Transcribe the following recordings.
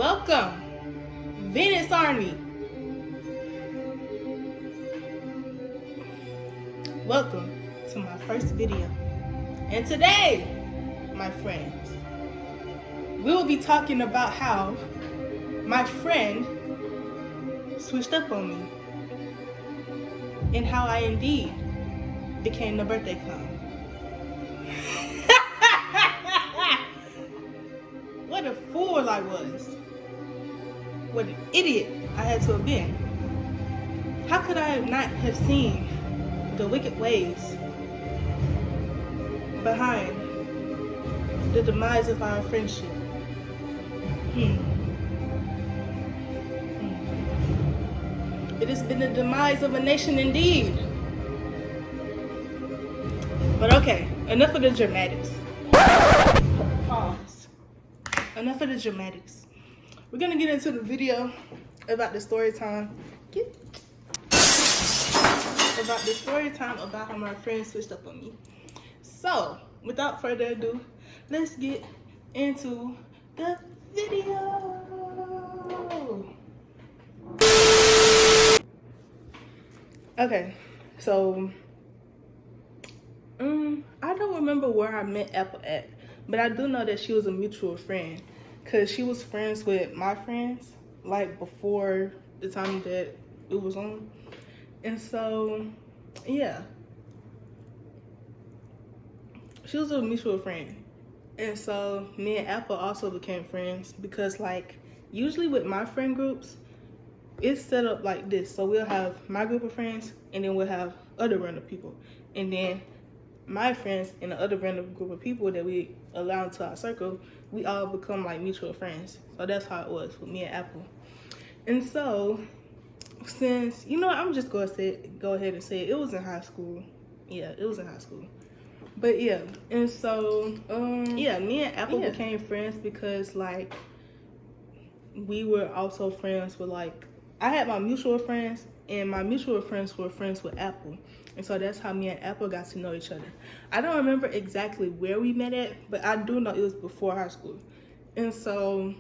Welcome, Venus Army. Welcome to my first video. And today, my friends, we will be talking about how my friend switched up on me and how I indeed became the birthday clown. What a fool I was. What an idiot I had to have been. How could I not have seen the wicked ways behind the demise of our friendship? It has been the demise of a nation indeed. But okay, enough of the dramatics. Pause. Enough of the dramatics. We're gonna get into the video about the story time. About the story time about how my friend switched up on me. So, without further ado, let's get into the video. Okay, so I don't remember where I met Apple at, but I do know that she was a mutual friend, because she was friends with my friends, like before the time that it was on. And so, yeah. She was a mutual friend. And so, me and Apple also became friends, because like, usually with my friend groups, it's set up like this. So we'll have my group of friends, and then we'll have other random people. And then my friends and the other random group of people that we allow into our circle, we all become like mutual friends. So that's how it was with me and Apple. And so, since, you know, I'm just going to go ahead and say it was in high school. Yeah, it was in high school. But yeah, and so, yeah, me and Apple became friends because like, we were also friends with like, I had my mutual friends, and my mutual friends were friends with Apple. And so that's how me and Apple got to know each other. I don't remember exactly where we met at, but I do know it was before high school. And so,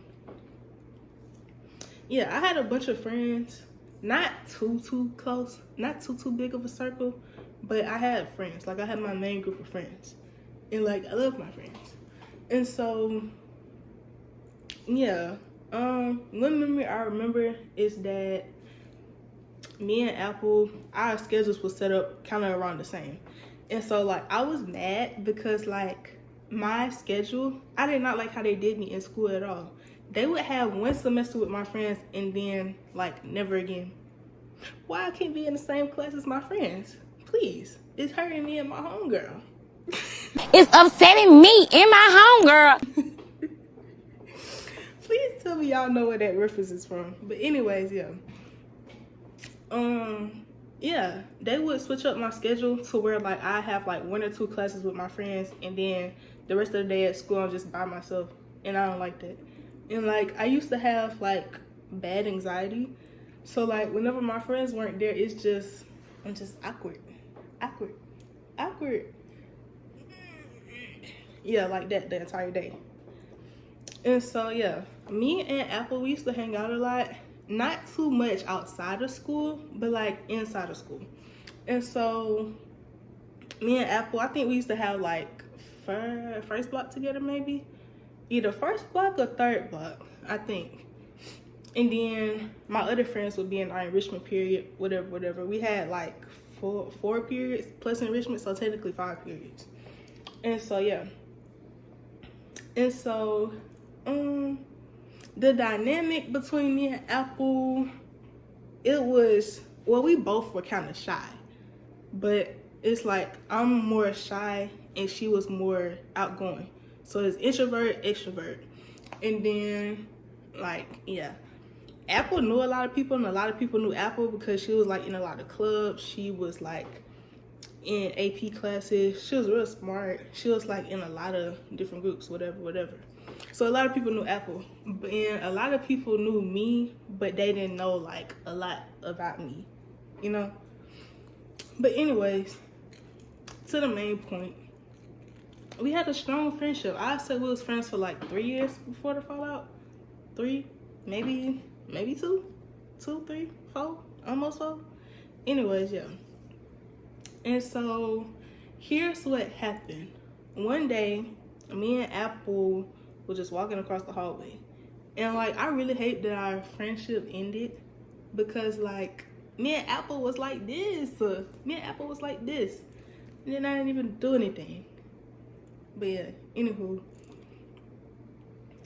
yeah, I had a bunch of friends, not too close, not too big of a circle, but I had friends. Like, I had my main group of friends. And like, I love my friends. And so, yeah. One memory I remember is that me and Apple, our schedules were set up kind of around the same. And so like, I was mad because like, my schedule, I did not like how they did me in school at all. They would have one semester with my friends and then like, never again. Why I can't be in the same class as my friends? Please. It's hurting me and my homegirl. It's upsetting me and my homegirl. Please tell me y'all know where that reference is from. But anyways, yeah. Yeah, they would switch up my schedule to where like, I have like 1 or 2 classes with my friends, and then the rest of the day at school I'm just by myself, and I don't like that. And like, I used to have like bad anxiety, so like, whenever my friends weren't there, I'm just awkward. Yeah, like that the entire day. And so, yeah, me and Apple, we used to hang out a lot. Not too much outside of school, but like inside of school. And so, me and Apple, I think we used to have like first block together maybe. Either first block or third block, I think. And then my other friends would be in our enrichment period, whatever. We had like four periods plus enrichment, so technically 5 periods. And so, yeah. And so, the dynamic between me and Apple, it was, well, we both were kind of shy. But it's like, I'm more shy and she was more outgoing. So it's introvert, extrovert. And then, like, yeah. Apple knew a lot of people, and a lot of people knew Apple because she was like in a lot of clubs. She was like in AP classes. She was real smart. She was like in a lot of different groups, whatever. So a lot of people knew Apple, and a lot of people knew me, but they didn't know like a lot about me, you know? But anyways, to the main point, we had a strong friendship. I said we was friends for like 3 years before the fallout. 3? maybe two, 3, 4, almost 4. Anyways, yeah. And so here's what happened. One day, me and Apple was just walking across the hallway. And like, I really hate that our friendship ended because like, me and Apple was like this. And then I didn't even do anything. But yeah, anywho.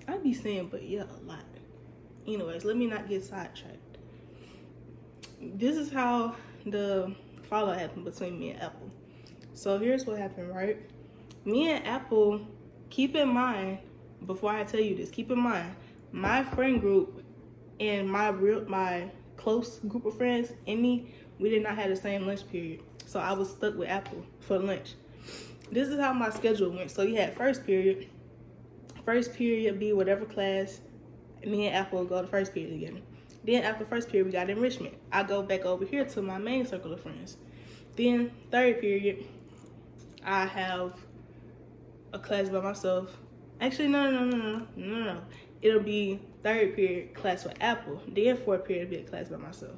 I be saying but yeah a lot. Anyways, let me not get sidetracked. This is how the fallout happened between me and Apple. So here's what happened, right? Me and Apple, keep in mind, before I tell you this, keep in mind, my friend group and my close group of friends and me, we did not have the same lunch period. So I was stuck with Apple for lunch. This is how my schedule went. So you had first period be whatever class, me and Apple would go to first period together. Then after first period, we got enrichment. I go back over here to my main circle of friends. Then third period, I have a class by myself. Actually, no. It'll be third period class with Apple. Then fourth period will be a class by myself.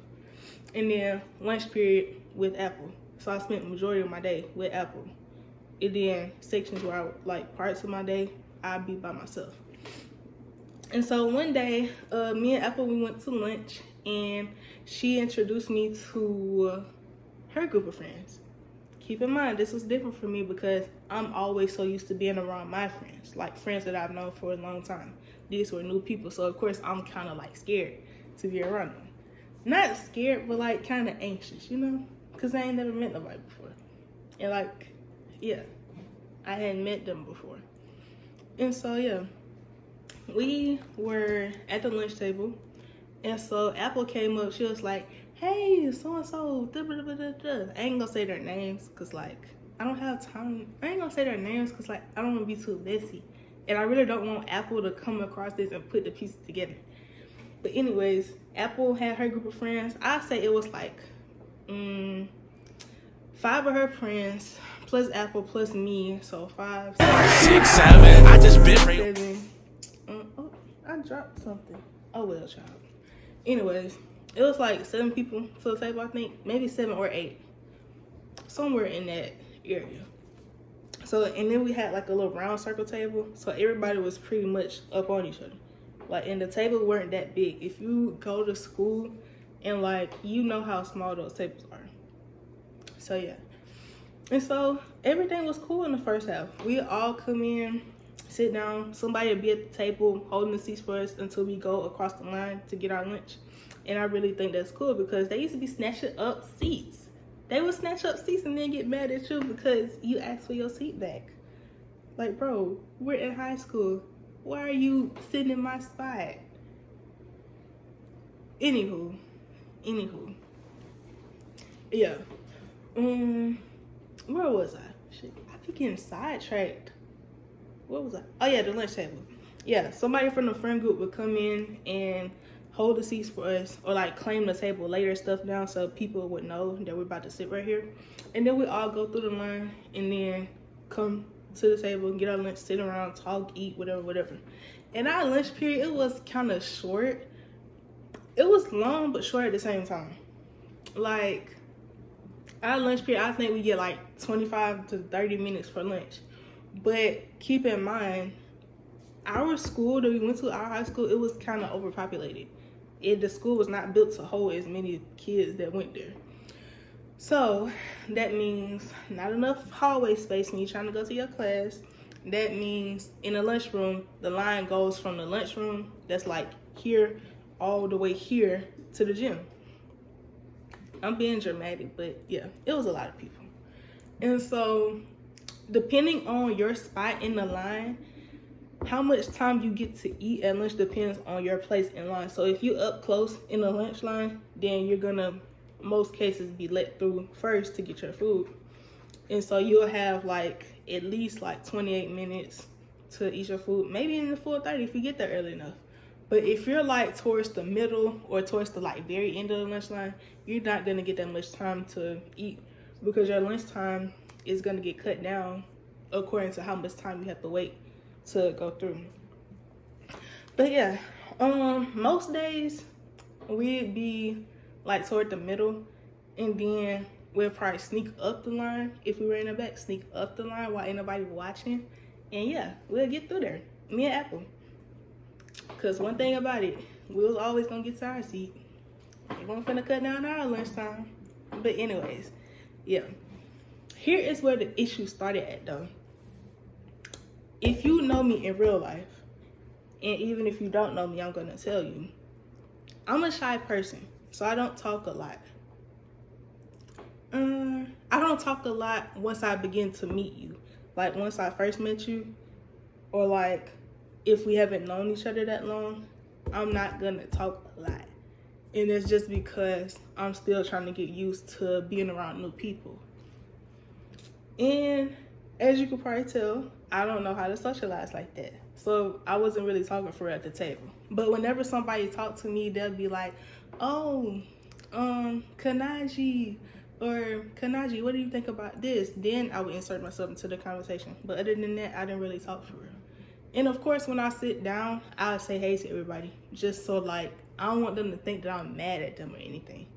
And then lunch period with Apple. So I spent the majority of my day with Apple. And then sections where I like parts of my day, I'd be by myself. And so one day, me and Apple, we went to lunch and she introduced me to her group of friends. Keep in mind, this was different for me because I'm always so used to being around my friends, like friends that I've known for a long time. These were new people, so of course I'm kind of like scared to be around them. Not scared, but like kind of anxious, you know? Because I ain't never met nobody before. And like, yeah, I hadn't met them before. And so, yeah, we were at the lunch table. And so Apple came up, she was like, hey, so-and-so, I ain't gonna say their names because like, I don't have time. I ain't gonna say their names because like, I don't want to be too messy. And I really don't want Apple to come across this and put the pieces together. But anyways, Apple had her group of friends. I say it was like 5 of her friends plus Apple plus me. So 5, 6, 7. I just been 7. Oh, I dropped something. Oh well, child. Anyways, it was like 7 people to the table, I think. Maybe 7 or 8. Somewhere in that area. So, and then we had like a little round circle table. So everybody was pretty much up on each other. Like, and the tables weren't that big. If you go to school and like, you know how small those tables are. So yeah. And so everything was cool in the first half. We all come in, sit down. Somebody would be at the table holding the seats for us until we go across the line to get our lunch. And I really think that's cool because they used to be snatching up seats. They would snatch up seats and then get mad at you because you asked for your seat back. Like, bro, we're in high school. Why are you sitting in my spot? Anywho. Yeah. Where was I? Shit, I be getting sidetracked. What was I? Oh yeah, the lunch table. Yeah, somebody from the friend group would come in and hold the seats for us, or like claim the table, lay their stuff down so people would know that we're about to sit right here. And then we all go through the line and then come to the table and get our lunch, sit around, talk, eat, whatever. And our lunch period, it was kind of short. It was long but short at the same time. Like, our lunch period, I think we get like 25 to 30 minutes for lunch. But keep in mind, our school that we went to, our high school, it was kind of overpopulated. The school was not built to hold as many kids that went there. So that means not enough hallway space when you're trying to go to your class. That means in the lunchroom, the line goes from the lunchroom that's like here all the way here to the gym. I'm being dramatic, but yeah, it was a lot of people. And so depending on your spot in the line, how much time you get to eat at lunch depends on your place in line. So if you're up close in the lunch line, then you're gonna, most cases, be let through first to get your food. And so you'll have like at least like 28 minutes to eat your food, maybe in the full 30 if you get there early enough. But if you're like towards the middle or towards the like very end of the lunch line, you're not gonna get that much time to eat because your lunch time is gonna get cut down according to how much time you have to wait to go through. But yeah, Most days we'd be like toward the middle, and then we'll probably sneak up the line if we were in the back, sneak up the line while ain't nobody watching, and yeah, we'll get through there. Me and Apple. Cause one thing about it, we was always gonna get to our seat. We weren't finna cut down our lunchtime. But anyways, yeah. Here is where the issue started at though. If you know me in real life, and even if you don't know me, I'm gonna tell you, I'm a shy person, so I don't talk a lot. I don't talk a lot once I begin to meet you. Like once I first met you, or like if we haven't known each other that long, I'm not gonna talk a lot. And it's just because I'm still trying to get used to being around new people. And as you can probably tell, I don't know how to socialize like that. So I wasn't really talking for real at the table. But whenever somebody talked to me, they'll be like, oh, Kanaji, or Kanaji, what do you think about this? Then I would insert myself into the conversation. But other than that, I didn't really talk for real. And of course, when I sit down, I'll say hey to everybody. Just so like, I don't want them to think that I'm mad at them or anything.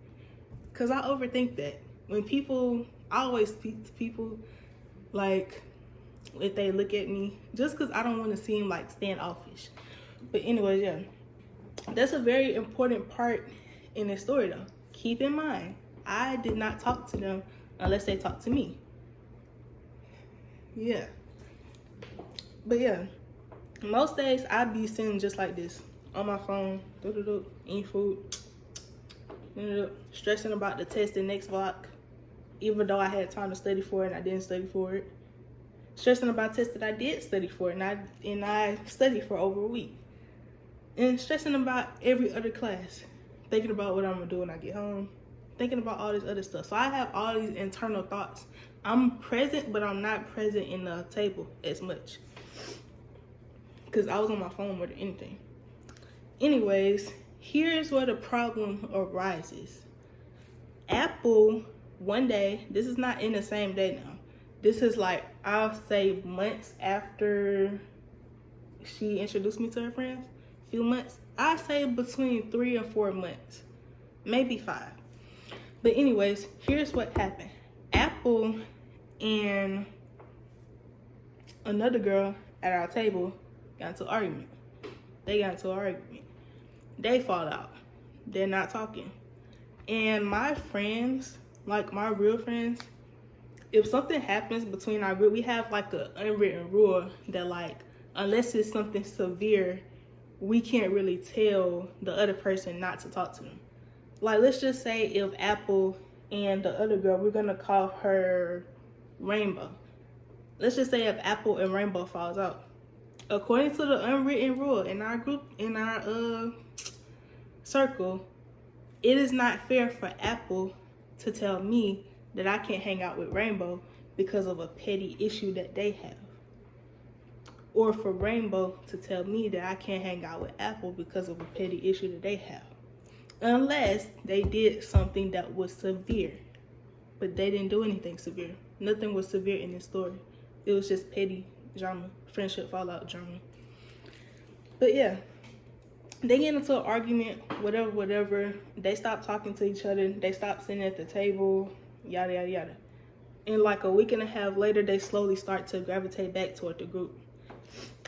Cause I overthink that. When people, I always speak to people like, if they look at me, just because I don't want to seem like standoffish. But anyways, yeah, that's a very important part in this story though. Keep in mind, I did not talk to them unless they talked to me. Yeah. But yeah, most days I'd be sitting just like this on my phone, eating food, stressing about the test the next block, even though I had time to study for it and I didn't study for it. Stressing about tests that I did study for, and I studied for over a week. And stressing about every other class. Thinking about what I'm gonna do when I get home. Thinking about all this other stuff. So I have all these internal thoughts. I'm present, but I'm not present in the table as much. Because I was on my phone more than anything. Anyways, here's where the problem arises. Apple, one day, this is not in the same day now. This is like, I'll say months after she introduced me to her friends. A few months. I say between 3 and 4 months. Maybe 5. But anyways, here's what happened. Apple and another girl at our table got into an argument. They got into an argument. They fall out. They're not talking. And my friends, like my real friends, if something happens between our group, we have like an unwritten rule that like, unless it's something severe, we can't really tell the other person not to talk to them. Like, let's just say if Apple and the other girl, we're gonna call her Rainbow. Let's just say if Apple and Rainbow falls out. According to the unwritten rule in our group, in our circle, it is not fair for Apple to tell me that I can't hang out with Rainbow because of a petty issue that they have. Or for Rainbow to tell me that I can't hang out with Apple because of a petty issue that they have. Unless they did something that was severe. But they didn't do anything severe. Nothing was severe in this story. It was just petty drama, friendship fallout drama. But yeah, they get into an argument, whatever. They stopped talking to each other. They stopped sitting at the table, yada, yada, yada. And like a week and a half later, they slowly start to gravitate back toward the group.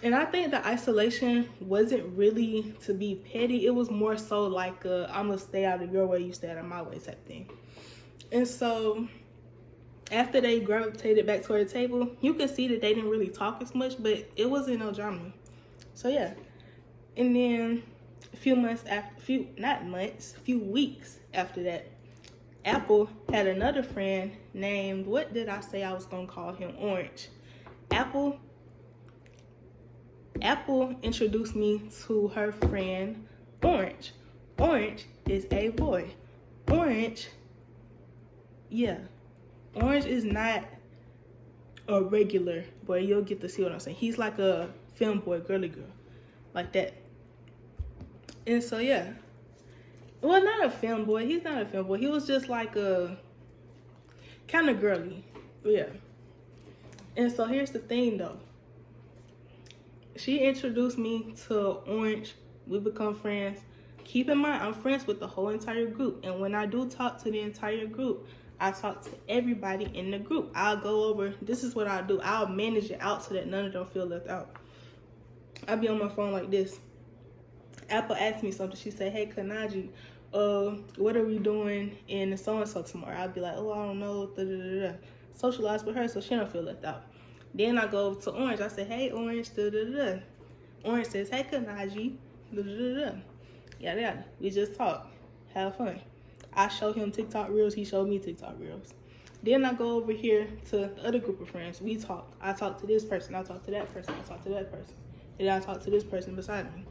And I think the isolation wasn't really to be petty. It was more so like I'm gonna stay out of your way, you stay out of my way type thing. And so after they gravitated back toward the table, you can see that they didn't really talk as much, but it wasn't no drama. So yeah. And then a few weeks after that, Apple had another friend named, what did I say I was gonna call him? Orange. Apple introduced me to her friend, Orange. Orange is a boy. Orange is not a regular boy. You'll get to see what I'm saying. He's like a femboy, girly girl, like that. And so, yeah. Well, not a femboy. He's not a femboy. He was just like a kind of girly. Yeah. And so, here's the thing, though. She introduced me to Orange We become friends. Keep in mind, I'm friends with the whole entire group. And when I do talk to the entire group, I talk to everybody in the group. I'll go over, this is what I'll do. I'll manage it out so that none of them feel left out. I'll be on my phone like this. Apple asked me something. She said, hey, Kanaji, what are we doing in so-and-so tomorrow? I'll be like, oh, I don't know. Da, da, da, da. Socialize with her so she don't feel left out. Then I go to Orange. I say, hey, Orange, da, da, da. Orange says, hey, Kanaji, da, da, da, da. Yada, yada. We just talk. Have fun. I show him TikTok reels. He showed me TikTok reels. Then I go over here to the other group of friends. We talk. I talk to this person. I talk to that person. I talk to that person. And then I talk to this person beside me.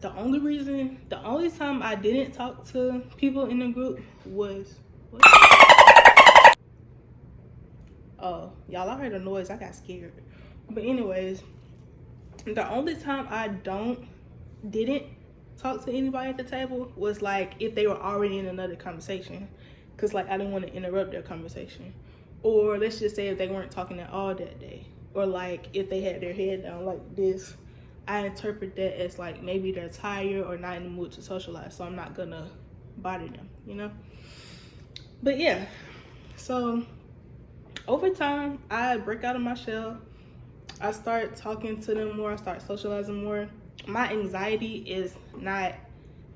The only time I didn't talk to people in the group was... What? Oh, y'all, I heard a noise. I got scared. But anyways, the only time I didn't talk to anybody at the table was like if they were already in another conversation, because like I didn't want to interrupt their conversation, or let's just say if they weren't talking at all that day, or like if they had their head down like this, I interpret that as like maybe they're tired or not in the mood to socialize, so I'm not gonna bother them, you know. But yeah, so over time I break out of my shell. I start talking to them more. I start socializing more. My anxiety is not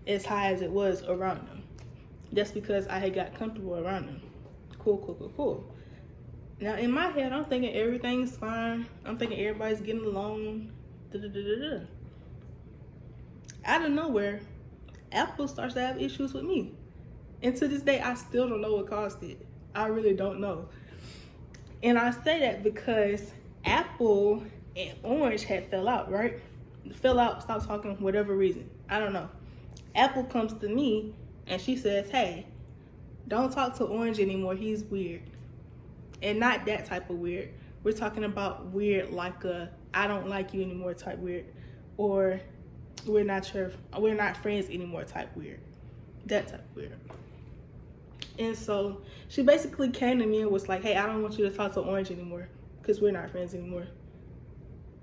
as high as it was around them. That's because I had got comfortable around them. Cool. Now in my head, I'm thinking everything's fine. I'm thinking everybody's getting along. Out of nowhere, Apple starts to have issues with me. And to this day, I still don't know what caused it. I really don't know. And I say that because Apple and Orange had fell out, right? Fell out, stopped talking, whatever reason. I don't know. Apple comes to me and she says, hey, don't talk to Orange anymore. He's weird. And not that type of weird. We're talking about weird like a I don't like you anymore type weird. Or we're not friends anymore type weird. That type of weird. And so she basically came to me and was like, hey, I don't want you to talk to Orange anymore because we're not friends anymore.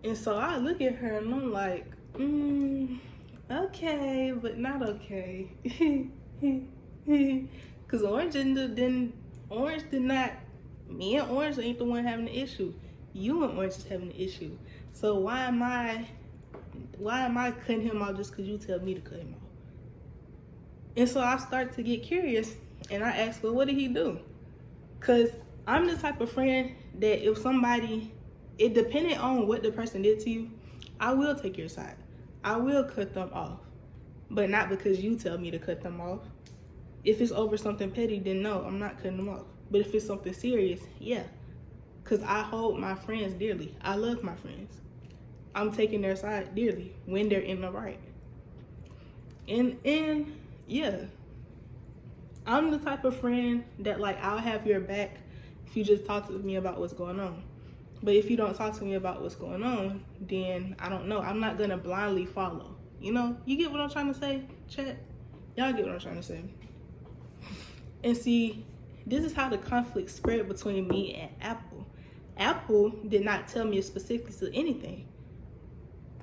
And so I look at her and I'm like, okay, but not okay. Because Orange did not, me and Orange ain't the one having the issue. You and Orange is having the issue. So why am I cutting him off just because you tell me to cut him off? And so I start to get curious and I ask, well, what did he do? Because I'm the type of friend that if somebody, it depending on what the person did to you, I will take your side. I will cut them off. But not because you tell me to cut them off. If it's over something petty, then no, I'm not cutting them off. But if it's something serious, yeah. Because I hold my friends dearly. I love my friends. I'm taking their side dearly when they're in the right. And yeah. I'm the type of friend that like I'll have your back if you just talk to me about what's going on. But if you don't talk to me about what's going on, then I don't know. I'm not gonna blindly follow. You know, you get what I'm trying to say, chat? Y'all get what I'm trying to say. And see, this is how the conflict spread between me and Apple. Apple did not tell me specifics to anything.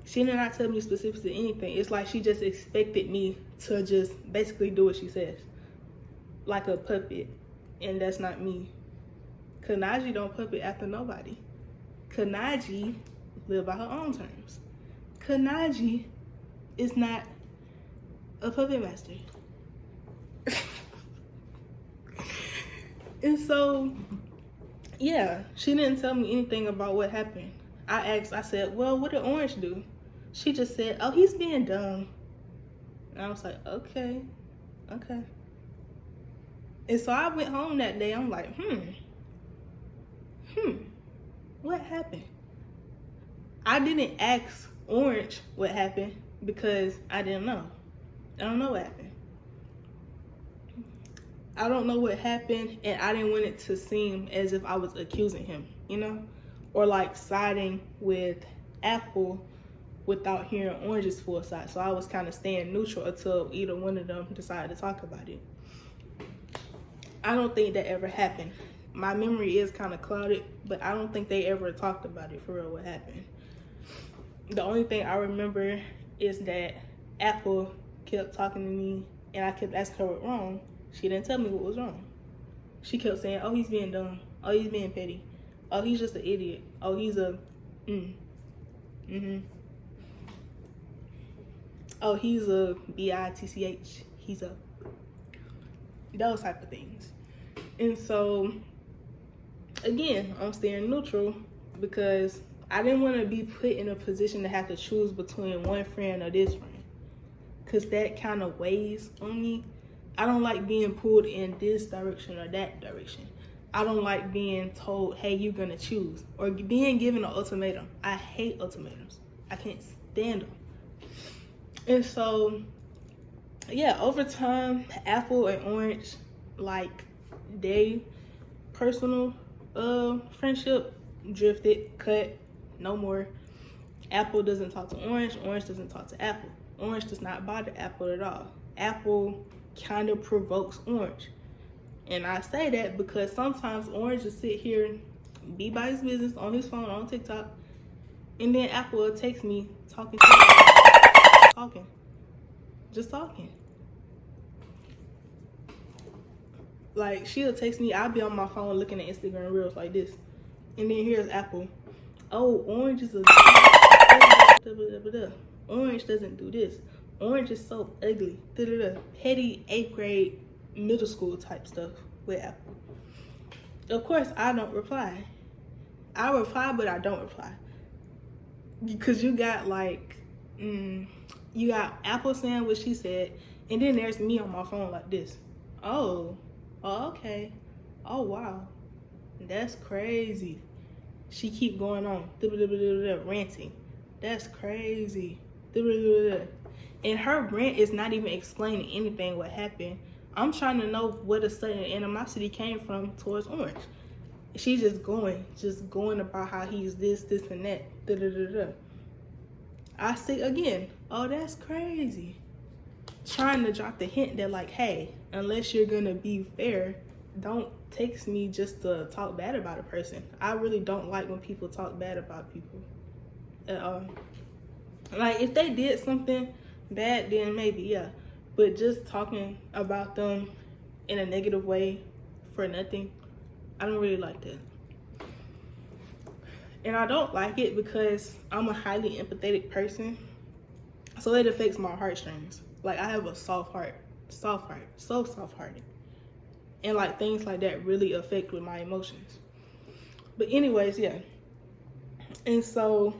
She did not tell me specifics to anything. It's like she just expected me to just basically do what she says. Like a puppet. And that's not me. Kanaji don't puppet after nobody. Kanaji live by her own terms. Kanaji is not a puppet master. And so, yeah, she didn't tell me anything about what happened. I said, well, what did Orange do? She just said, oh, he's being dumb. And I was like, okay. And so I went home that day. I'm like, what happened? I didn't ask Orange what happened because I didn't know. I don't know what happened. I don't know what happened, and I didn't want it to seem as if I was accusing him, you know? Or like siding with Apple without hearing Orange's full side. So I was kind of staying neutral until either one of them decided to talk about it. I don't think that ever happened. My memory is kind of clouded, but I don't think they ever talked about it for real, what happened. The only thing I remember is that Apple kept talking to me and I kept asking her what was wrong. She didn't tell me what was wrong. She kept saying, oh, he's being dumb. Oh, he's being petty. Oh, he's just an idiot. Oh, he's a oh, he's a bitch. He's a, those type of things. And so again, I'm staying neutral because I didn't want to be put in a position to have to choose between one friend or this friend, because that kind of weighs on me. I don't like being pulled in this direction or that direction. I don't like being told, hey, you're gonna choose, or being given an ultimatum. I hate ultimatums. I can't stand them. And so yeah, over time, Apple and Orange, like, they personal friendship drifted, cut, no more. Apple doesn't talk to Orange. Orange doesn't talk to Apple. Orange does not bother Apple at all. Apple kind of provokes Orange. And I say that because sometimes Orange will sit here and be by his business on his phone, on TikTok, and then Apple will text me talking to me. Talking. Just talking. Like, she'll text me, I'll be on my phone looking at Instagram Reels like this. And then here's Apple. Oh, Orange is a... Orange doesn't do this. Orange is so ugly. Petty 8th grade middle school type stuff with Apple. Of course, I don't reply. I reply, but I don't reply. Because you got like, you got Apple saying what she said, and then there's me on my phone like this. Oh, okay. Oh, wow. That's crazy. She keep going on, ranting. That's crazy. And her rant is not even explaining anything what happened. I'm trying to know where the sudden animosity came from towards Orange. She's just going about how he's this, and that. I say again, oh, that's crazy. Trying to drop the hint that, like, hey, unless you're gonna be fair, don't text me just to talk bad about a person. I really don't like when people talk bad about people at all. Like, if they did something bad, then maybe, yeah. But just talking about them in a negative way for nothing, I don't really like that. And I don't like it because I'm a highly empathetic person. So it affects my heartstrings. Like, I have a soft heart, so soft-hearted. And like, things like that really affect with my emotions. But anyways, yeah. And so,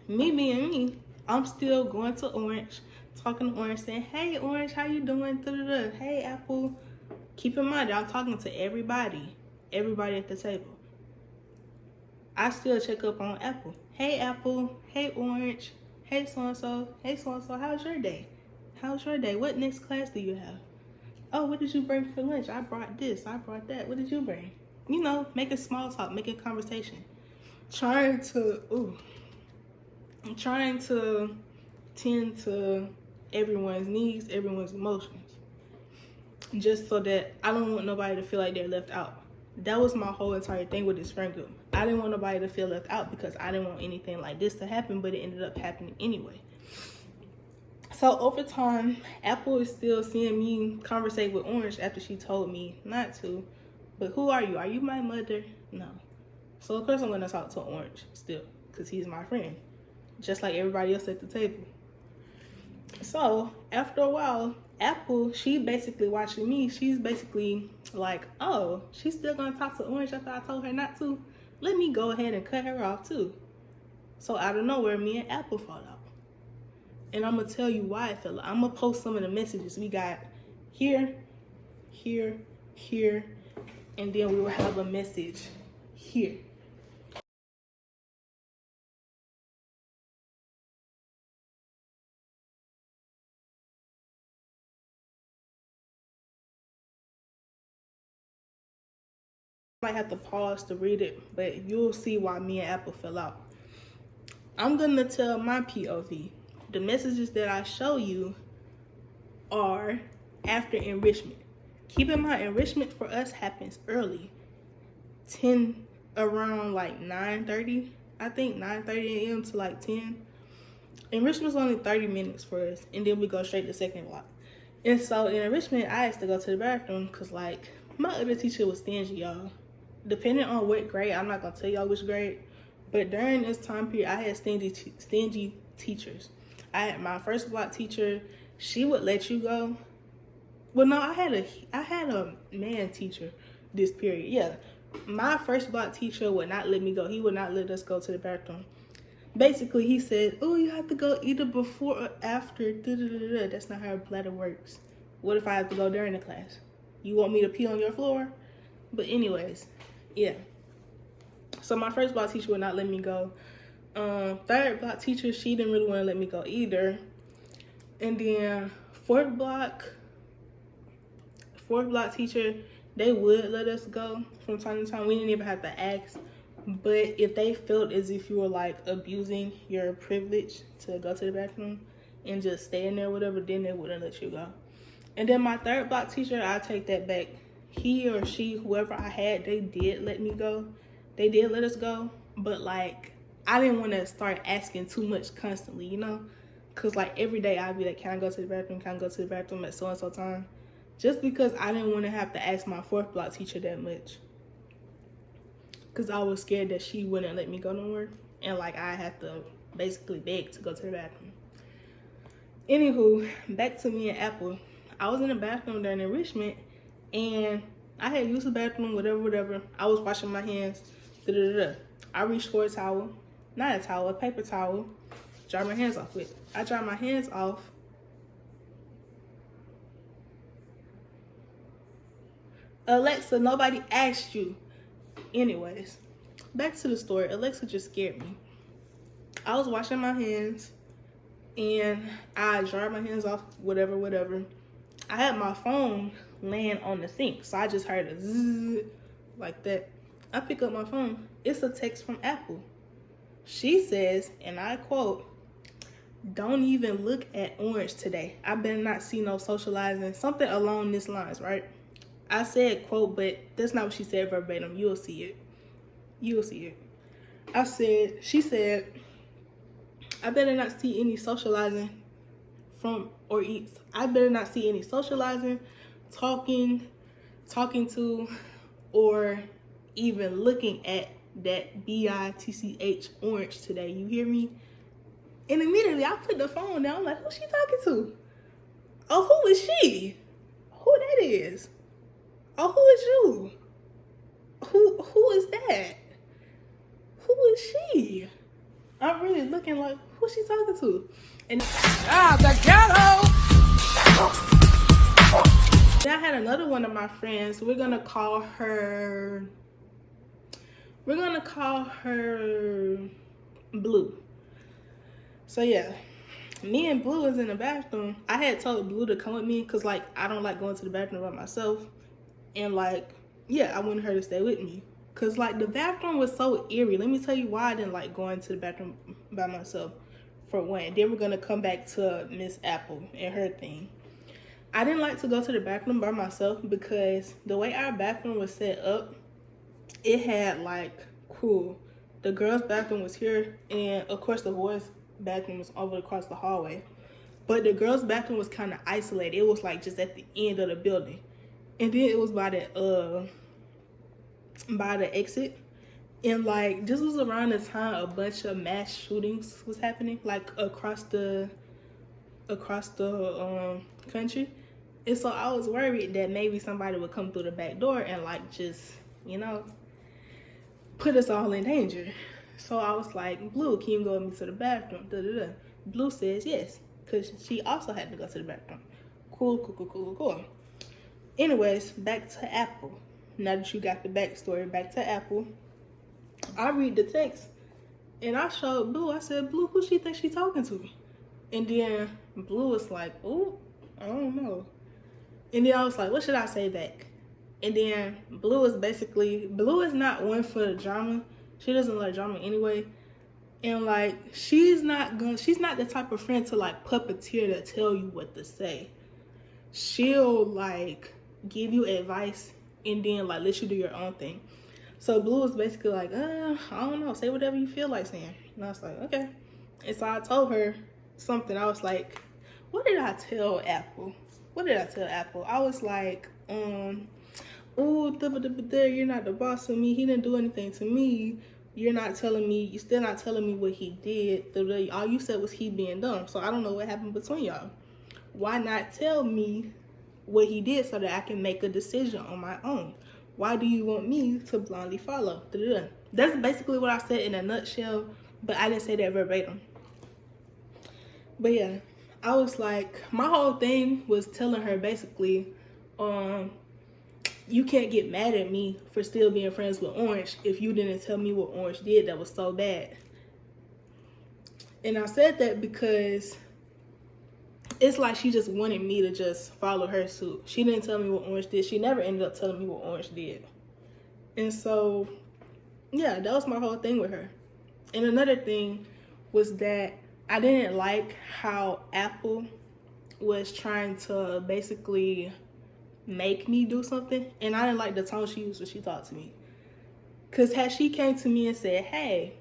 me being me, I'm still going to Orange, talking to Orange, saying, hey, Orange, how you doing? Hey, Apple. Keep in mind, I'm talking to everybody at the table. I still check up on Apple. Hey, Apple. Hey, Orange. Hey, so-and-so. Hey, so-and-so. How's your day? How's your day? What next class do you have? Oh, what did you bring for lunch? I brought this. I brought that. What did you bring? You know, making small talk, making conversation. I'm trying to tend to everyone's needs, everyone's emotions. Just so that I don't want nobody to feel like they're left out. That was my whole entire thing with this friend group. I didn't want nobody to feel left out because I didn't want anything like this to happen, but it ended up happening anyway. So over time, Apple is still seeing me conversate with Orange after she told me not to. But who are you? Are you my mother? No. So of course I'm going to talk to Orange still because he's my friend, just like everybody else at the table. So after a while, Apple, she basically watching me. She's basically like, oh, she's still going to talk to Orange after I told her not to. Let me go ahead and cut her off too. So out of nowhere, me and Apple fall out. And I'm going to tell you why I fell out. I'm going to post some of the messages we got here, here, here, and then we will have a message here. I might have to pause to read it, but you'll see why me and Apple fell out. I'm going to tell my POV. The messages that I show you are after enrichment. Keep in mind, enrichment for us happens early. Around like 9:30, I think 9:30 a.m. to like 10. Enrichment's only 30 minutes for us, and then we go straight to second block. And so in enrichment, I asked to go to the bathroom because, like, my other teacher was stingy, y'all. Depending on what grade, I'm not going to tell y'all which grade, but during this time period, I had stingy teachers. I had my first block teacher. She would let you go. Well, no, I had a man teacher this period. Yeah, my first block teacher would not let me go. He would not let us go to the bathroom. Basically, he said, oh, you have to go either before or after. That's not how a bladder works. What if I have to go during the class? You want me to pee on your floor? But anyways, yeah. So my first block teacher would not let me go. Third block teacher, she didn't really want to let me go either. And then fourth block teacher, they would let us go from time to time. We didn't even have to ask. But if they felt as if you were like abusing your privilege to go to the bathroom and just stay in there or whatever, then they wouldn't let you go. And then my third block teacher, I take that back. He or she, whoever I had, they did let me go. They did let us go. But like, I didn't want to start asking too much constantly, you know? Because like every day I'd be like, can I go to the bathroom? Can I go to the bathroom at so-and-so time? Just because I didn't want to have to ask my fourth block teacher that much. Because I was scared that she wouldn't let me go nowhere. And like, I had to basically beg to go to the bathroom. Anywho, back to me and Apple. I was in the bathroom during enrichment. And I had used the bathroom, whatever. I was washing my hands. I reached for a towel. Not a towel, a paper towel. Dry my hands off with. I dry my hands off. Alexa, nobody asked you. Anyways, back to the story. Alexa just scared me. I was washing my hands and I dried my hands off, whatever. I had my phone laying on the sink, so I just heard a zzz like that. I pick up my phone. It's a text from Apple. She says, and I quote, "Don't even look at orange today. I better not see no socializing." Something along these lines, right? I said quote, but that's not what she said verbatim. You'll see it. She said, I better not see any socializing I better not see any socializing, talking to, or even looking at that BITCH orange today. You hear me? And immediately I put the phone down. I'm like, who's she talking to? Oh, who is she? Who that is? Oh, who is you? Who is that? Who is she? I'm really looking like, who's she talking to? And the ghetto! then I had another one of my friends. We're gonna call her Blue. So yeah, me and Blue was in the bathroom. I had told Blue to come with me because like I don't like going to the bathroom by myself. And like, yeah, I wanted her to stay with me. Cause like the bathroom was so eerie. Let me tell you why I didn't like going to the bathroom by myself, for one. Then we're gonna come back to Miss Apple and her thing. I didn't like to go to the bathroom by myself because the way our bathroom was set up, it had like, the girls' bathroom was here, and of course the boys' bathroom was over across the hallway. But the girls' bathroom was kind of isolated. It was like just at the end of the building. And then it was by the exit. And like, this was around the time a bunch of mass shootings was happening, like across the country. And so I was worried that maybe somebody would come through the back door and like just, you know, put us all in danger. So I was like, Blue, can you go with me to the bathroom? Blue says yes, because she also had to go to the bathroom. Cool. Anyways, back to Apple. Now that you got the backstory, back to Apple. I read the text and I showed Blue. I said, Blue, who she think she talking to? And then Blue was like, oh, I don't know. And then I was like, what should I say back? And then Blue is not one for the drama. She doesn't like drama anyway. And like, she's not the type of friend to like puppeteer to tell you what to say. She'll like give you advice and then like let you do your own thing. So Blue was basically like, I don't know, say whatever you feel like saying. And I was like, okay. And so I told her, something. I was like, what did I tell Apple? What did I tell Apple? I was like, oh, you're not the boss of me. He didn't do anything to me. You're still not telling me what he did. All you said was he being dumb. So I don't know what happened between y'all. Why not tell me what he did so that I can make a decision on my own? Why do you want me to blindly follow? That's basically what I said in a nutshell, but I didn't say that verbatim. But yeah, I was like, my whole thing was telling her basically, you can't get mad at me for still being friends with Orange if you didn't tell me what Orange did that was so bad. And I said that because it's like she just wanted me to just follow her suit. She didn't tell me what Orange did. She never ended up telling me what Orange did. And so, yeah, that was my whole thing with her. And another thing was that I didn't like how Apple was trying to basically make me do something. And I didn't like the tone she used when she talked to me. Because had she came to me and said, hey,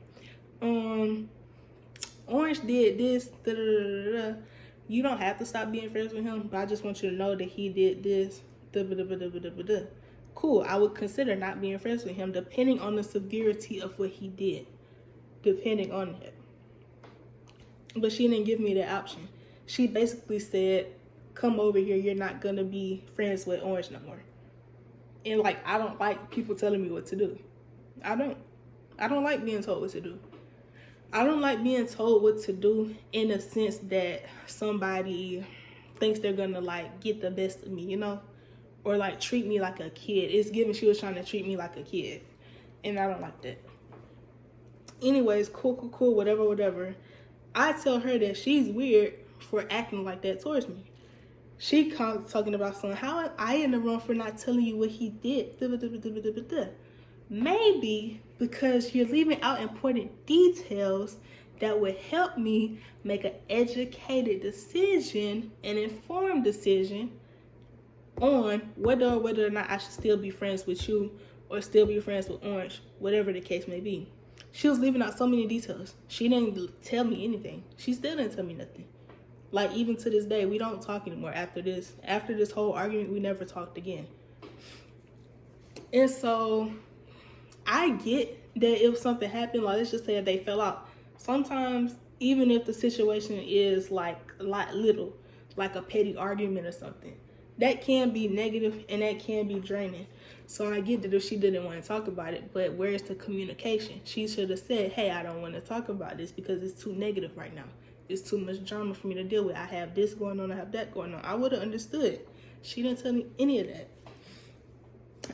Orange did this, you don't have to stop being friends with him, but I just want you to know that he did this, cool, I would consider not being friends with him depending on the severity of what he did. Depending on it. But she didn't give me that option. She basically said, come over here, you're not gonna be friends with Orange no more. And like, I don't like people telling me what to do. I don't like being told what to do. I don't like being told what to do in a sense that somebody thinks they're gonna like get the best of me, you know? Or like treat me like a kid. It's given she was trying to treat me like a kid. And I don't like that. Anyways, cool, whatever. I tell her that she's weird for acting like that towards me. She comes talking about something. How am I in the wrong for not telling you what he did? Maybe because you're leaving out important details that would help me make an educated decision, an informed decision on whether or not I should still be friends with you or still be friends with Orange, whatever the case may be. She was leaving out so many details. She didn't tell me anything. She still didn't tell me nothing. Like, even to this day, we don't talk anymore after this. After this whole argument, we never talked again. And so, I get that if something happened, like, let's just say that they fell out. Sometimes, even if the situation is, like, a lot little, like a petty argument or something, that can be negative and that can be draining. So I get that if she didn't want to talk about it, but where's the communication? She should have said, hey, I don't want to talk about this because it's too negative right now. It's too much drama for me to deal with. I have this going on, I have that going on. I would have understood. She didn't tell me any of that.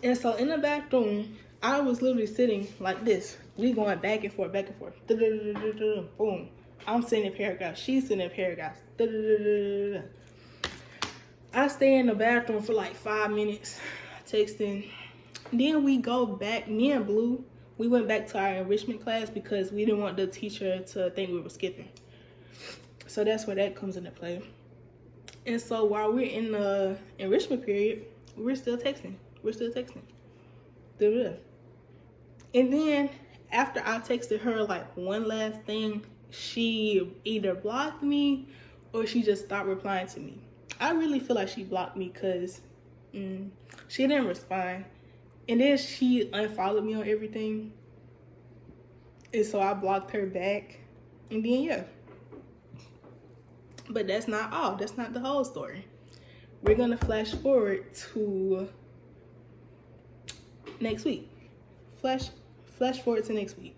And so in the back room, I was literally sitting like this. We going back and forth. Boom. I'm sitting in paragraphs. She's sitting in paragraphs. I stay in the bathroom for like 5 minutes, texting. Then we go back, me and Blue, we went back to our enrichment class because we didn't want the teacher to think we were skipping. So that's where that comes into play. And so while we're in the enrichment period, we're still texting. And then after I texted her like one last thing, she either blocked me or she just stopped replying to me. I really feel like she blocked me because she didn't respond. And then she unfollowed me on everything. And so I blocked her back. And then, yeah. But that's not all. That's not the whole story. We're going to flash forward to next week. Flash forward to next week.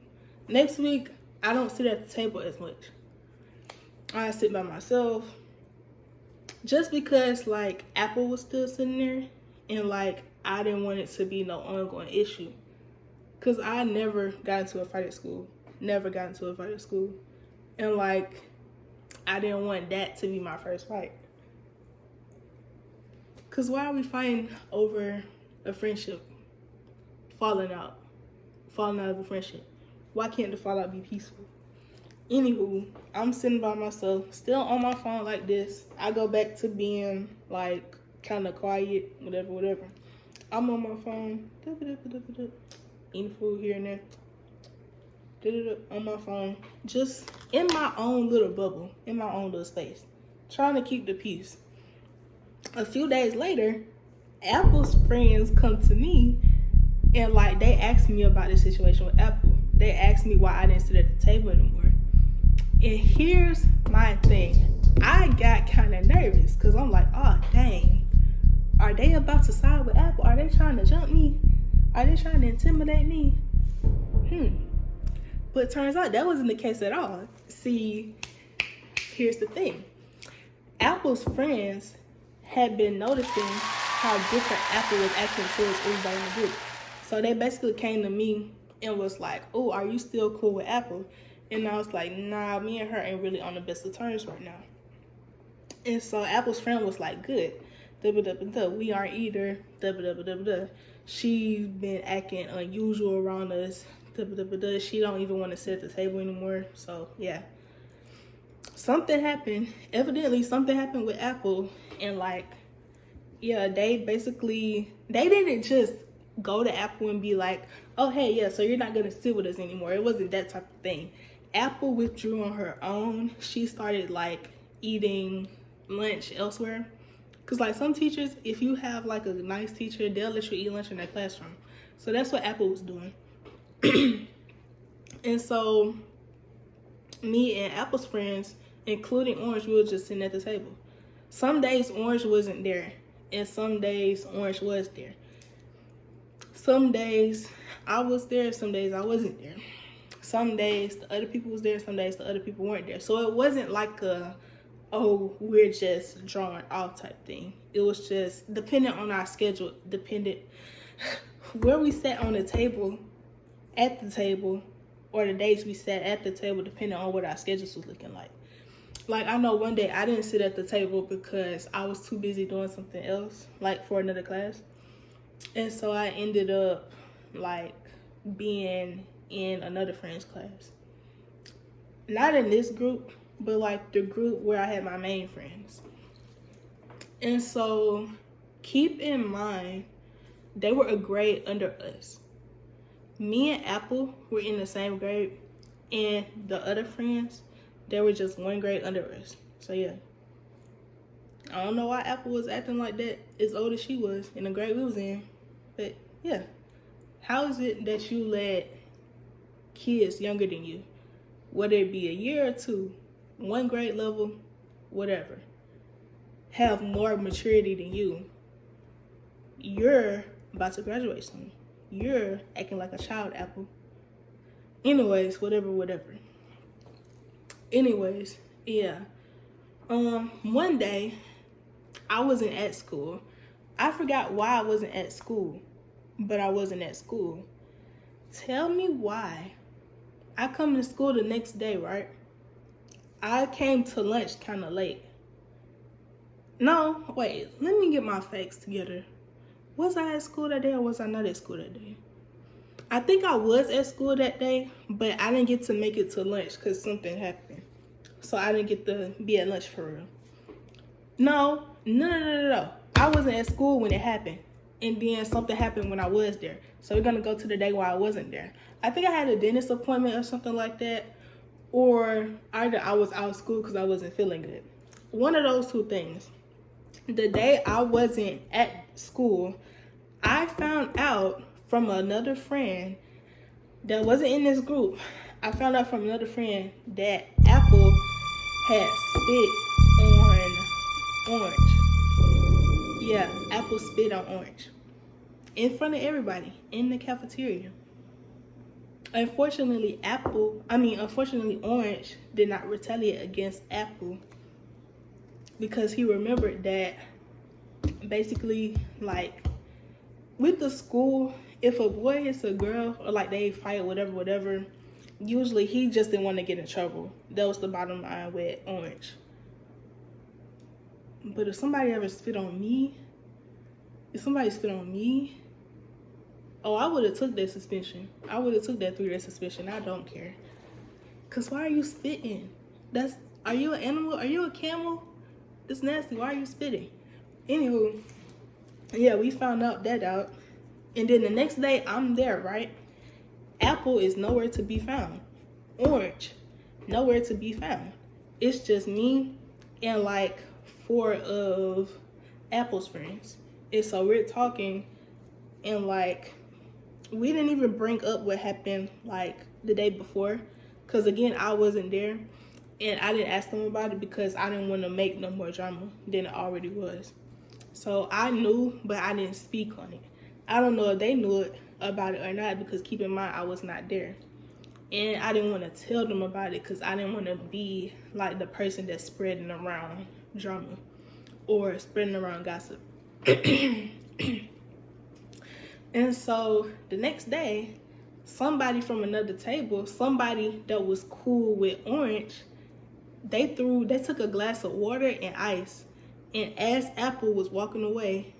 Next week, I don't sit at the table as much. I sit by myself. Just because, like, Apple was still sitting there. And, like, I didn't want it to be no ongoing issue. Because I never got into a fight at school. And, like, I didn't want that to be my first fight. Because why are we fighting over a friendship? Falling out of a friendship. Why can't the fallout be peaceful? Anywho, I'm sitting by myself, still on my phone like this. I go back to being, like, kind of quiet, whatever. I'm on my phone, eating food here and on my phone, just in my own little bubble, in my own little space, trying to keep the peace. A few days later, Apple's friends come to me and like they asked me about the situation with Apple. They asked me why I didn't sit at the table anymore. And here's my thing. I got kind of nervous because I'm like, oh dang, are they about to side with Apple? Are they trying to jump me? Are they trying to intimidate me? But it turns out that wasn't the case at all. See, here's the thing. Apple's friends had been noticing how different Apple was acting towards everybody in the group. So they basically came to me and was like, oh, are you still cool with Apple? And I was like, nah, me and her ain't really on the best of terms right now. And so Apple's friend was like, good. We aren't either. She's been acting unusual around us. She don't even want to sit at the table anymore. So yeah, something happened. Evidently something happened with Apple. And like, yeah, they didn't just go to Apple and be like, oh hey, yeah, so you're not gonna sit with us anymore. It wasn't that type of thing. Apple withdrew on her own. She started like eating lunch elsewhere. Cause like some teachers, if you have like a nice teacher, they'll let you eat lunch in their classroom. So that's what Apple was doing. And so me and Apple's friends, including Orange, we were just sitting at the table. Some days Orange wasn't there, and some days Orange was there. Some days I was there, some days I wasn't there. Some days the other people was there, some days the other people weren't there. So it wasn't like a, oh, we're just drawing off type thing. It was just dependent on our schedule, dependent where we sat on the table, at the table, or the days we sat at the table, depending on what our schedules was looking like. Like, I know one day I didn't sit at the table because I was too busy doing something else, like for another class. And so I ended up, like, being in another friend's class. Not in this group, but, like, the group where I had my main friends. And so, keep in mind, they were a grade under us. Me and Apple were in the same grade, and the other friends, they were just one grade under us. So yeah, I don't know why Apple was acting like that as old as she was in the grade we was in. But yeah, how is it that you let kids younger than you, whether it be a year or two, one grade level, whatever, have more maturity than you? You're about to graduate soon. You're acting like a child, Apple. Anyways, whatever. Anyways, yeah. One day, I wasn't at school. I forgot why I wasn't at school, but I wasn't at school. Tell me why. I come to school the next day, right? I came to lunch kind of late. No, wait, let me get my facts together. Was I at school that day or was I not at school that day? I think I was at school that day, but I didn't get to make it to lunch because something happened. So I didn't get to be at lunch for real. No. I wasn't at school when it happened. And then something happened when I was there. So we're going to go to the day where I wasn't there. I think I had a dentist appointment or something like that. Or either I was out of school because I wasn't feeling good. One of those two things. The day I wasn't at school, I found out from another friend that wasn't in this group. I found out from another friend that Apple had spit on Orange. Yeah, Apple spit on Orange. In front of everybody in the cafeteria. Unfortunately, Orange did not retaliate against Apple because he remembered that basically, like, with the school, if a boy hits a girl or like they fight, whatever, usually he just didn't want to get in trouble. That was the bottom line with Orange. But if somebody ever spit on me, oh, I would have took that suspension. I would have took that 3-day suspension. I don't care. Cause why are you spitting? Are you an animal? Are you a camel? It's nasty. Why are you spitting? Anywho, yeah, we found out. And then the next day, I'm there, right? Apple is nowhere to be found. Orange, nowhere to be found. It's just me and like 4 of Apple's friends. And so we're talking, and like we didn't even bring up what happened like the day before, because again, I wasn't there, and I didn't ask them about it because I didn't want to make no more drama than it already was. So I knew, but I didn't speak on it. I don't know if they knew about it or not, because keep in mind I was not there, and I didn't want to tell them about it because I didn't want to be like the person that's spreading around drama or spreading around gossip. And so the next day, somebody from another table, somebody that was cool with Orange, they took a glass of water and ice, and as Apple was walking away,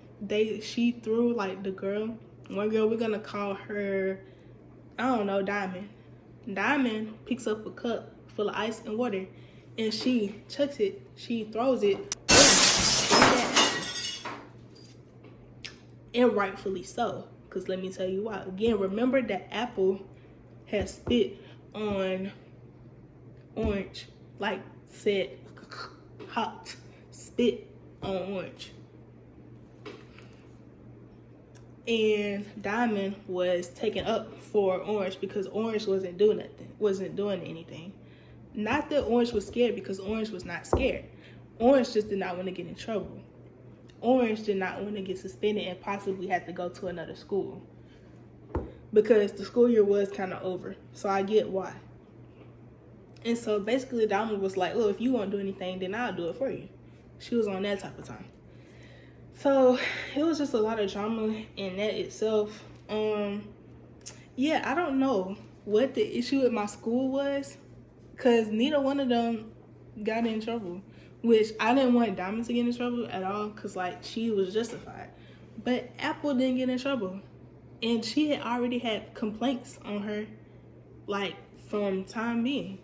she threw like one girl, we're gonna call her, I don't know, Diamond. Diamond picks up a cup full of ice and water, and she chucks it, she throws it, and rightfully so. Because let me tell you why. Again, remember that Apple has spit on Orange. Like said, hot spit on Orange. And Diamond was taken up for Orange because Orange wasn't doing anything. Not that Orange was scared, because Orange was not scared. Orange just did not want to get in trouble. Orange did not want to get suspended and possibly have to go to another school, because the school year was kind of over. So I get why. And so basically Diamond was like, well, if you won't do anything, then I'll do it for you. She was on that type of time. So it was just a lot of drama in that itself. Yeah, I don't know what the issue at my school was, because neither one of them got in trouble. Which I didn't want Diamond to get in trouble at all, because like she was justified. But Apple didn't get in trouble, and she had already had complaints on her, like from time being.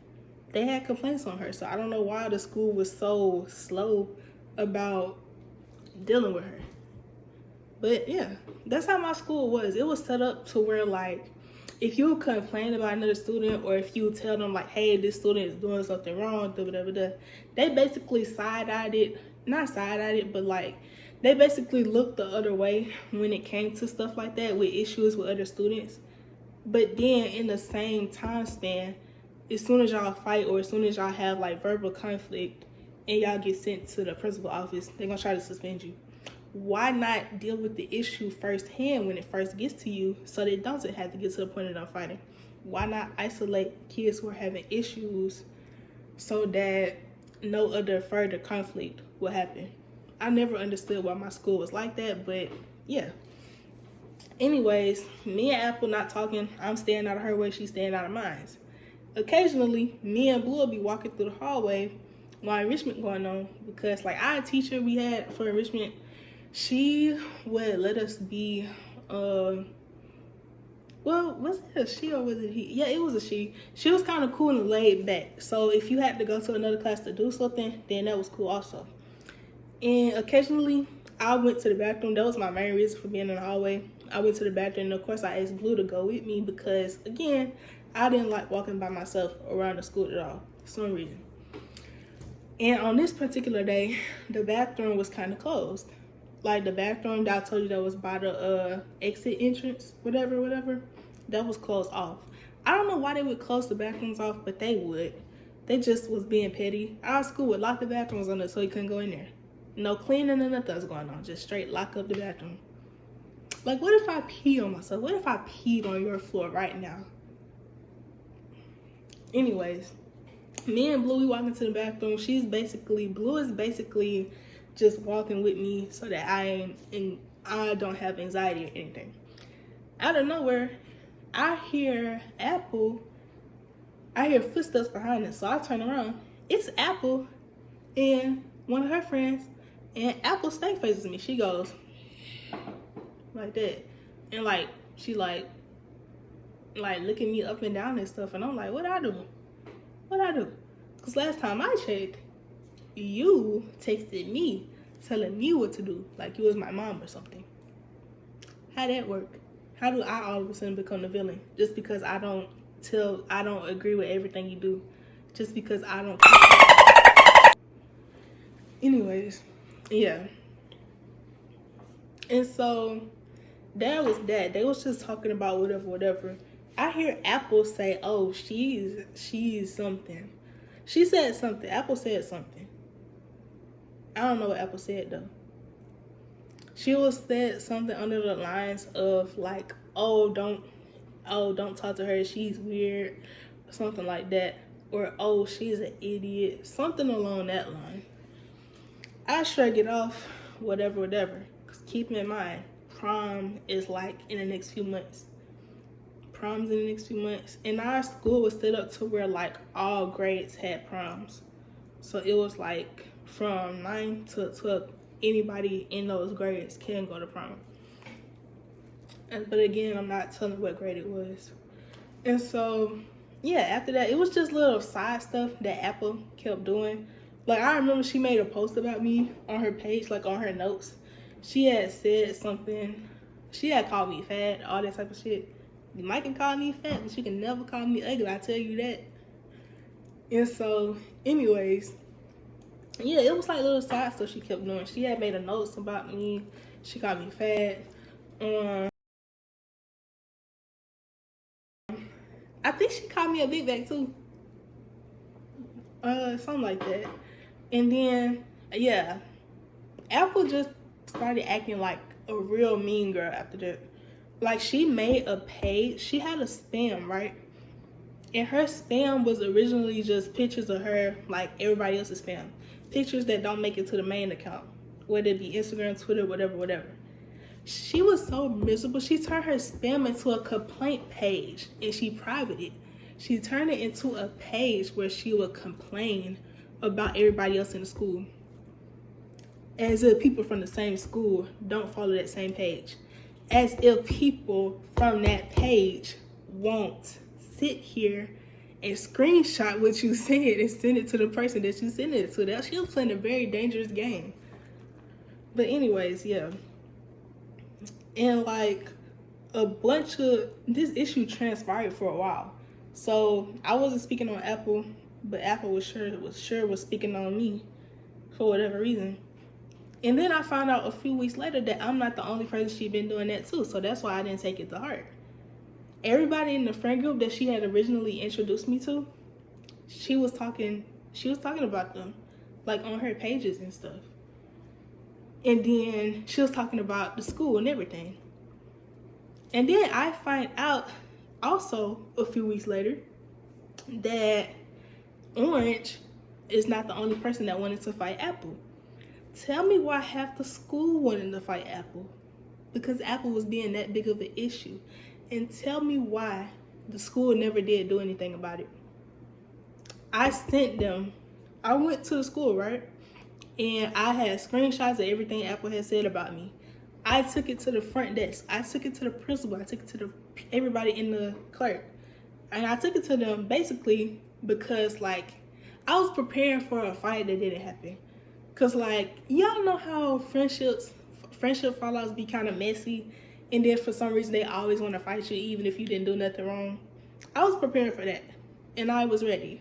They had complaints on her, so I don't know why the school was so slow about dealing with her. But yeah, that's how my school was. It was set up to where like, if you complain about another student, or if you tell them like, hey, this student is doing something wrong, they basically not side-eyed it, but like they basically looked the other way when it came to stuff like that with issues with other students. But then in the same time span, as soon as y'all fight, or as soon as y'all have like verbal conflict and y'all get sent to the principal office, they're gonna try to suspend you. Why not deal with the issue firsthand when it first gets to you, so that it doesn't have to get to the point of them fighting? Why not isolate kids who are having issues so that no other further conflict will happen? I never understood why my school was like that, but yeah. Anyways, me and Apple not talking. I'm staying out of her way, she's staying out of mine. Occasionally, me and Blue will be walking through the hallway while enrichment going on, because like our teacher we had for enrichment, she would let us be, well, was it a she or was it he? Yeah, it was a she. She was kind of cool and laid back. So if you had to go to another class to do something, then that was cool also. And occasionally, I went to the bathroom. That was my main reason for being in the hallway. I went to the bathroom, and of course, I asked Blue to go with me because, again, I didn't like walking by myself around the school at all, for some reason. And on this particular day, the bathroom was kind of closed. Like the bathroom that I told you that was by the exit entrance, whatever, that was closed off. I don't know why they would close the bathrooms off, but they would. They just was being petty. Our school would lock the bathrooms on it so you couldn't go in there. No cleaning and nothing was going on. Just straight lock up the bathroom. Like, what if I pee on myself? What if I peed on your floor right now? Anyways, me and Blue, we walk into the bathroom. Blue is basically just walking with me so that I don't have anxiety or anything. Out of nowhere, I hear footsteps behind us. So I turn around. It's Apple and one of her friends, and Apple stay faces me. She goes like that, and like she like looking me up and down and stuff, and I'm like, what I do? Because last time I checked, you texted me telling me what to do, like you was my mom or something. How that work? How do I all of a sudden become the villain just because I don't till I don't agree with everything you do, just because I don't. Anyways, yeah. And so that was that. They was just talking about whatever. I hear Apple say, "Oh, she's something." She said something. Apple said something. I don't know what Apple said though. She was said something under the lines of like, don't talk to her, she's weird," something like that, or "Oh, she's an idiot," something along that line. I shrug it off, whatever. Cause keep in mind, prom is like in the next few months. Prom's in the next few months, and our school was set up to where like all grades had proms, so it was like from 9 to 12, anybody in those grades can go to prom. But again, I'm not telling what grade it was. And so yeah, after that, it was just little side stuff that Apple kept doing. Like, I remember she made a post about me on her page, like on her notes. She had said something. She had called me fat, all that type of shit. You might can call me fat, but you can never call me ugly, I tell you that. And so, anyways, yeah, it was like little side stuff she kept doing. She had made a notes about me. She called me fat. I think she called me a big bag too. Something like that. And then, yeah, Apple just started acting like a real mean girl after that. Like, she made a page. She had a spam, right? And her spam was originally just pictures of her, like everybody else's spam. Pictures that don't make it to the main account, whether it be Instagram, Twitter, whatever. She was so miserable. She turned her spam into a complaint page, and she privated it. She turned it into a page where she would complain about everybody else in the school, as if people from the same school don't follow that same page, as if people from that page won't sit here and screenshot what you said and send it to the person that you sent it to. She was playing a very dangerous game. But anyways, yeah. And like a bunch of this issue transpired for a while. So I wasn't speaking on Apple, but Apple was speaking on me for whatever reason. And then I found out a few weeks later that I'm not the only person she'd been doing that too. So that's why I didn't take it to heart. Everybody in the friend group that she had originally introduced me to, she was talking about them, like on her pages and stuff. And then she was talking about the school and everything. And then I find out also a few weeks later that Orange is not the only person that wanted to fight Apple. Tell me why half the school wanted to fight Apple, because Apple was being that big of an issue. And tell me why the school never did do anything about it. I went to the school, right? And I had screenshots of everything Apple had said about me. I took it to the front desk. I took it to the principal. I took it to everybody in the clerk. And I took it to them basically because, like, I was preparing for a fight that didn't happen. Because, like, y'all know how friendship fallouts be kind of messy. And then for some reason, they always want to fight you even if you didn't do nothing wrong. I was preparing for that. And I was ready.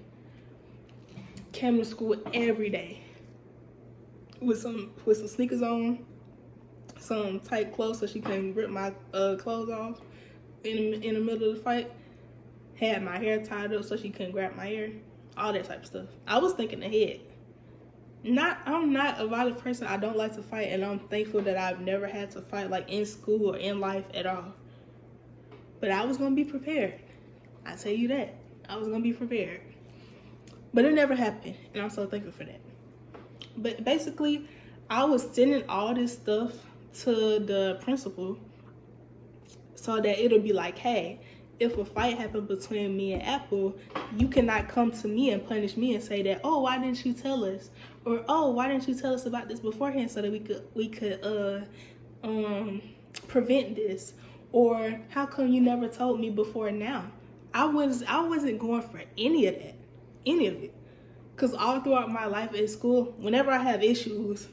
Came to school every day with some sneakers on, some tight clothes so she couldn't rip my clothes off in the middle of the fight. Had my hair tied up so she couldn't grab my hair. All that type of stuff. I was thinking ahead. I'm not a violent person. I don't like to fight, and I'm thankful that I've never had to fight, like, in school or in life at all. But I was gonna be prepared. I tell you that. I was gonna be prepared. But it never happened, and I'm so thankful for that. But basically, I was sending all this stuff to the principal so that it'll be like, hey, if a fight happened between me and Apple, you cannot come to me and punish me and say that, oh, why didn't you tell us? Or, oh, why didn't you tell us about this beforehand so that we could prevent this? Or how come you never told me before now? I wasn't going for any of that. Any of it. Because all throughout my life at school, whenever I have issues,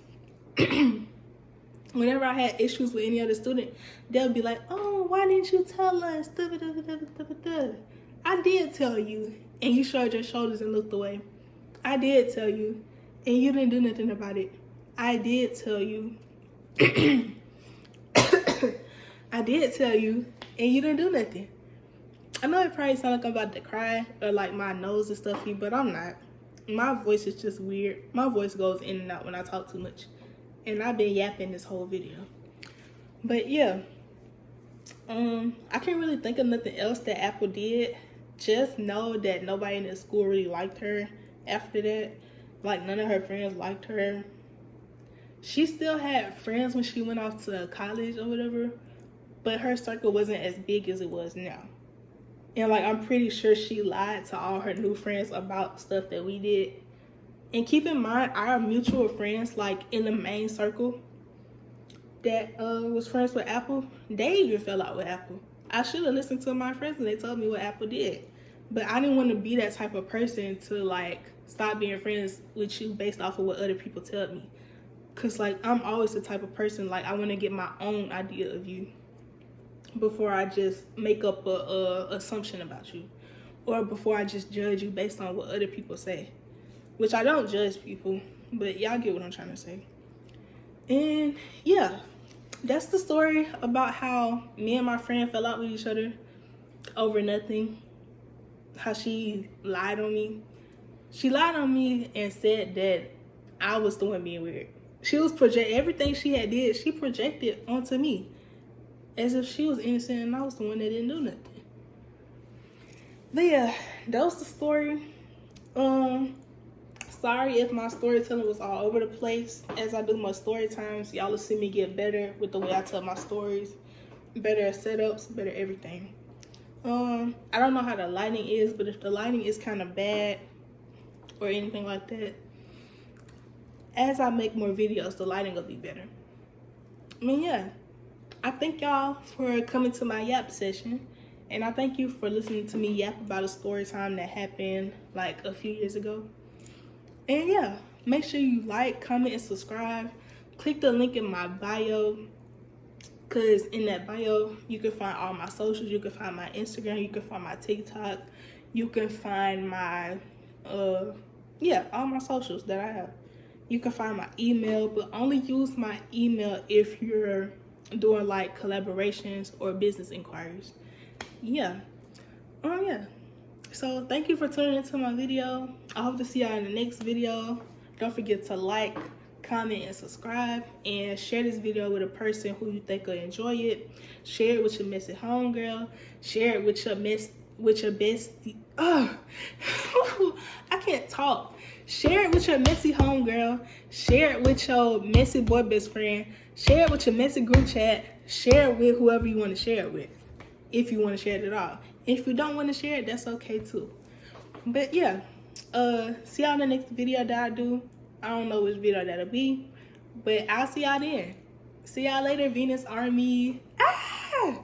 whenever I had issues with any other student, they'll be like, oh, why didn't you tell us? I did tell you, and you shrugged your shoulders and looked away. I did tell you, and you didn't do nothing about it. I did tell you. I did tell you, and you didn't do nothing. I know it probably sounds like I'm about to cry or like my nose is stuffy, but I'm not. My voice is just weird. My voice goes in and out when I talk too much. And I've been yapping this whole video. But yeah. I can't really think of nothing else that Apple did. Just know that nobody in the school really liked her after that. Like, none of her friends liked her. She still had friends when she went off to college or whatever, but her circle wasn't as big as it was now. And like, I'm pretty sure she lied to all her new friends about stuff that we did. And keep in mind, our mutual friends, like in the main circle that was friends with Apple, they even fell out with Apple. I should have listened to my friends and they told me what Apple did. But I didn't want to be that type of person to like stop being friends with you based off of what other people tell me. Cause like, I'm always the type of person, like, I want to get my own idea of you before I just make up a assumption about you, or before I just judge you based on what other people say. Which I don't judge people, but y'all get what I'm trying to say. And yeah, that's the story about how me and my friend fell out with each other over nothing. How she lied on me. She lied on me and said that I was the one being weird. She was everything she had did, she projected onto me as if she was innocent and I was the one that didn't do nothing. But yeah, that was the story. Sorry if my storytelling was all over the place. As I do my story times, y'all will see me get better with the way I tell my stories. Better setups, better everything. I don't know how the lighting is, but if the lighting is kind of bad or anything like that, as I make more videos, the lighting will be better. I mean, yeah. I thank y'all for coming to my yap session. And I thank you for listening to me yap about a story time that happened like a few years ago. And yeah, make sure you like, comment, and subscribe. Click the link in my bio. Because in that bio, you can find all my socials. You can find my Instagram. You can find my TikTok. You can find my, all my socials that I have. You can find my email, but only use my email if you're doing like collaborations or business inquiries. Yeah. Yeah. So thank you for tuning into my video. I hope to see y'all in the next video. Don't forget to like, comment, and subscribe, and share this video with a person who you think will enjoy it. Share it with your messy homegirl. Share it with your bestie. I can't talk. Share it with your messy homegirl. Share it with your messy boy best friend. Share it with your messy group chat. Share it with whoever you want to share it with. If you want to share it at all. If you don't want to share it, that's okay too. But yeah, see y'all in the next video that I do. I don't know which video that'll be, but I'll see y'all then. See y'all later, Venus Army. Ah!